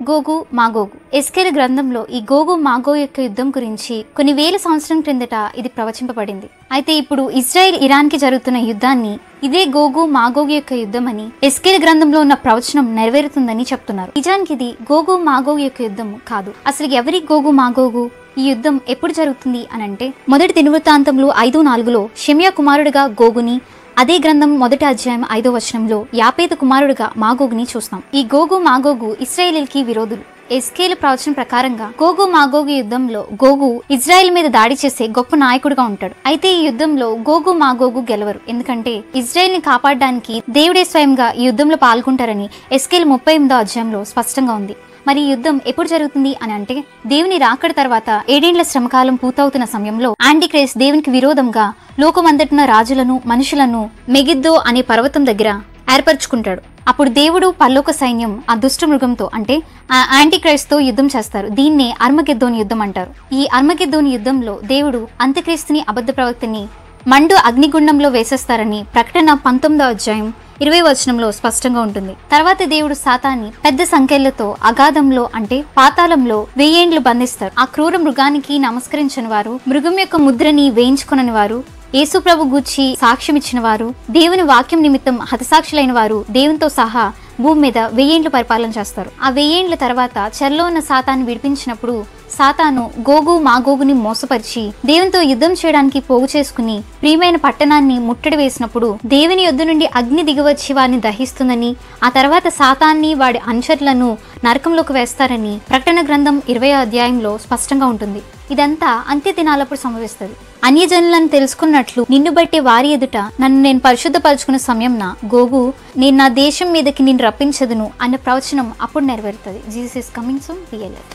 గోగు మాగోగు. ఎస్కేలు గ్రంథంలో ఈ గోగు మాగోగు యొక్క యుద్ధం గురించి కొన్ని వేల సంవత్సరం క్రిందట ఇది ప్రవచింపబడింది. అయితే ఇప్పుడు ఇజ్రాయెల్ ఇరాన్ కి జరుగుతున్న యుద్ధాన్ని ఇదే గోగు మాగోగు యొక్క యుద్ధం అని ఎస్కేలు గ్రంథంలో ఉన్న ప్రవచనం నెరవేరుతుందని చెప్తున్నారు. నిజానికి ఇది గోగు మాగోగు యొక్క యుద్ధం కాదు. అసలు ఎవరి గోగు మాగోగు? ఈ యుద్ధం ఎప్పుడు జరుగుతుంది అని అంటే మొదటి దినవృత్తాంతంలో 5:4 షెమయా కుమారుడిగా గోగుని, అదే గ్రంథం 1వ అధ్యాయం 5వ వచనంలో యాపేతు కుమారుడుగా మాగోగుని చూస్తాం. ఈ గోగు మాగోగు ఇశ్రాయేలీకి విరోధులు. ఎస్కేలు ప్రవచనం ప్రకారంగా గోగు మాగోగు యుద్ధంలో గోగు ఇజ్రాయెల్ మీద దాడి చేసే గొప్ప నాయకుడిగా ఉంటాడు. అయితే ఈ యుద్ధంలో గోగు మాగోగు గెలవరు. ఎందుకంటే ఇజ్రాయెల్ ని కాపాడడానికి దేవుడే స్వయంగా ఈ యుద్ధంలో పాల్గొంటారని ఎస్కేలు 38వ అధ్యాయంలో స్పష్టంగా ఉంది. మరి ఈ యుద్ధం ఎప్పుడు జరుగుతుంది అని అంటే దేవుని రాకడ తర్వాత 7 ఏళ్ల శ్రమకాలం పూర్తవుతున్న సమయంలో యాంటిక్రైస్ట్ దేవునికి విరోధంగా లోకమంతటిన రాజులను మనుషులను మెగిద్దో అనే పర్వతం దగ్గర ఏర్పరచుకుంటాడు. అప్పుడు దేవుడు పరలోక సైన్యం ఆ దుష్ట మృగంతో అంటే ఆ యాంటిక్రైస్ట్ తో యుద్ధం చేస్తారు. దీన్నే అర్మగెద్దోని యుద్ధం అంటారు. ఈ అర్మగెద్దోని యుద్ధంలో దేవుడు అంత్యక్రీస్తుని అబద్ధ ప్రవక్తని మండు అగ్నిగుండంలో వేసేస్తారని ప్రకటన 19వ అధ్యాయం 20వ వచనంలో స్పష్టంగా ఉంటుంది. తర్వాత దేవుడు సాతాన్ని పెద్ద సంఖ్యలతో అగాధంలో అంటే పాతాళంలో 1000 ఏండ్లు బంధిస్తారు. ఆ క్రూర మృగానికి నమస్కరించని వారు, మృగం యొక్క ముద్రని వేయించుకొనని వారు, యేసు ప్రభు గూర్చి సాక్ష్యం ఇచ్చిన వారు, దేవుని వాక్యం నిమిత్తం హతసాక్షులైన వారు దేవునితో సహా భూమి మీద 1000 ఏండ్లు పరిపాలన చేస్తారు. ఆ 1000 ఏండ్ల తర్వాత చెరలో ఉన్న సాతాన్ని విడిపించినప్పుడు సాతాను గోగు మాగోగుని మోసపరిచి దేవునితో యుద్ధం చేయడానికి పోగు చేసుకుని ప్రియమైన పట్టణాన్ని ముట్టడి వేసినప్పుడు దేవుని యుద్ధ నుండి అగ్ని దిగివచ్చి వారిని దహిస్తుందని, ఆ తర్వాత సాతాన్ని వాడి అనుచరులను నరకంలోకి వేస్తారని ప్రకటన గ్రంథం 20వ అధ్యాయంలో స్పష్టంగా ఉంటుంది. ఇదంతా అంత్య దినాలప్పుడు సంభవిస్తుంది. అన్యజనులను తెలుసుకున్నట్లు నిన్ను బట్టి వారి ఎదుట నన్ను నేను పరిశుద్ధపరచుకున్న సమయంన గోగు నేను నా దేశం మీదకి నిన్ను రప్పించదును అన్న ప్రవచనం అప్పుడు నెరవేరుతుంది. Jesus is coming soon. Real life.